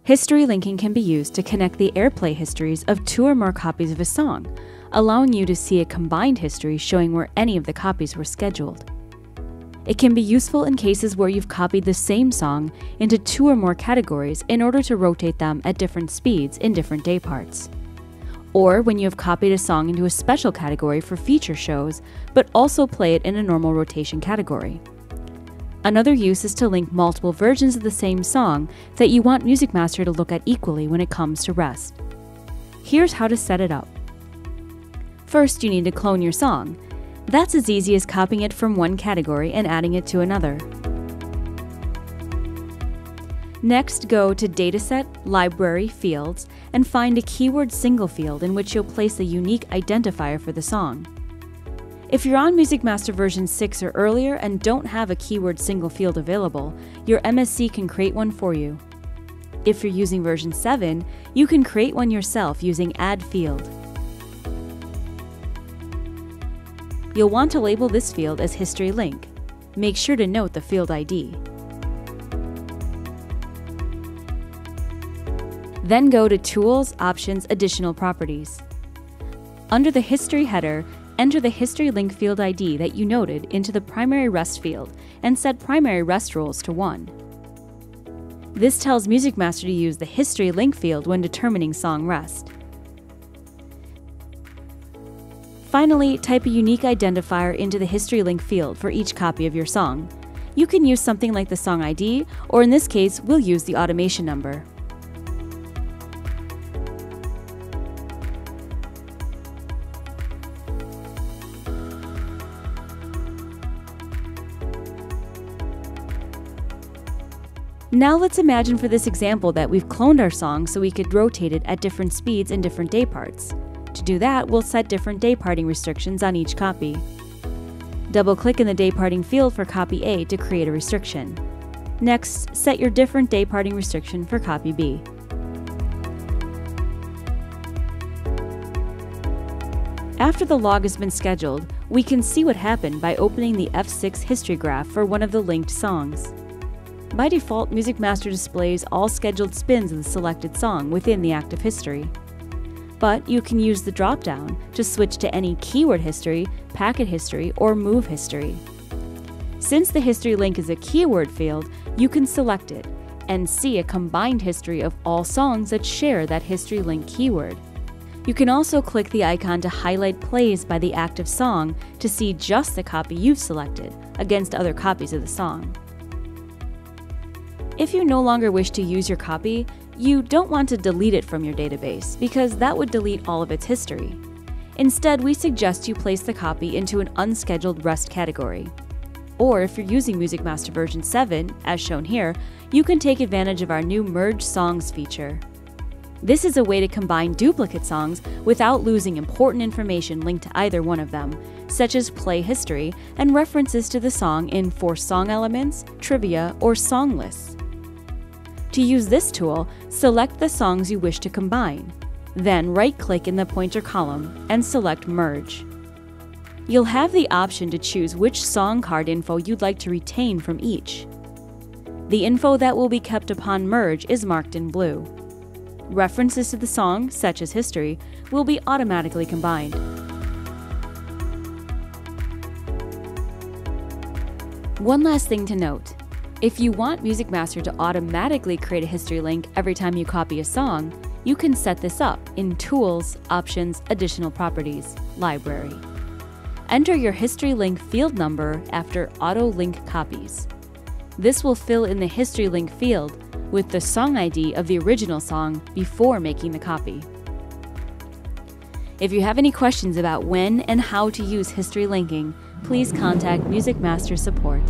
History linking can be used to connect the airplay histories of 2 or more copies of a song, allowing you to see a combined history showing where any of the copies were scheduled. It can be useful in cases where you've copied the same song into 2 or more categories in order to rotate them at different speeds in different day parts. Or when you have copied a song into a special category for feature shows, but also play it in a normal rotation category. Another use is to link multiple versions of the same song that you want Music Master to look at equally when it comes to rest. Here's how to set it up. First, you need to clone your song. That's as easy as copying it from one category and adding it to another. Next, go to Dataset, Library, Fields, and find a keyword single field in which you'll place a unique identifier for the song. If you're on Music Master version 6 or earlier and don't have a keyword single field available, your MSC can create one for you. If you're using version 7, you can create one yourself using Add Field. You'll want to label this field as History Link. Make sure to note the field ID. Then go to Tools, Options, Additional Properties. Under the History header, enter the History Link field ID that you noted into the Primary Rest field and set Primary Rest Rules to 1. This tells Music Master to use the History Link field when determining song rest. Finally, type a unique identifier into the History Link field for each copy of your song. You can use something like the song ID, or in this case, we'll use the automation number. Now let's imagine for this example that we've cloned our song so we could rotate it at different speeds in different day parts. To do that, we'll set different day parting restrictions on each copy. Double-click in the day parting field for copy A to create a restriction. Next, set your different day parting restriction for copy B. After the log has been scheduled, we can see what happened by opening the F6 history graph for one of the linked songs. By default, Music Master displays all scheduled spins of the selected song within the active history. But you can use the drop-down to switch to any keyword history, packet history, or move history. Since the history link is a keyword field, you can select it and see a combined history of all songs that share that history link keyword. You can also click the icon to highlight plays by the active song to see just the copy you've selected against other copies of the song. If you no longer wish to use your copy, you don't want to delete it from your database because that would delete all of its history. Instead, we suggest you place the copy into an unscheduled rest category. Or if you're using Music Master version 7, as shown here, you can take advantage of our new Merge Songs feature. This is a way to combine duplicate songs without losing important information linked to either one of them, such as play history and references to the song in For Song Elements, Trivia, or Song Lists. To use this tool, select the songs you wish to combine. Then right-click in the pointer column and select Merge. You'll have the option to choose which song card info you'd like to retain from each. The info that will be kept upon merge is marked in blue. References to the song, such as history, will be automatically combined. One last thing to note. If you want Music Master to automatically create a history link every time you copy a song, you can set this up in Tools, Options, Additional Properties, Library. Enter your history link field number after Auto Link Copies. This will fill in the history link field with the song ID of the original song before making the copy. If you have any questions about when and how to use history linking, please contact Music Master Support.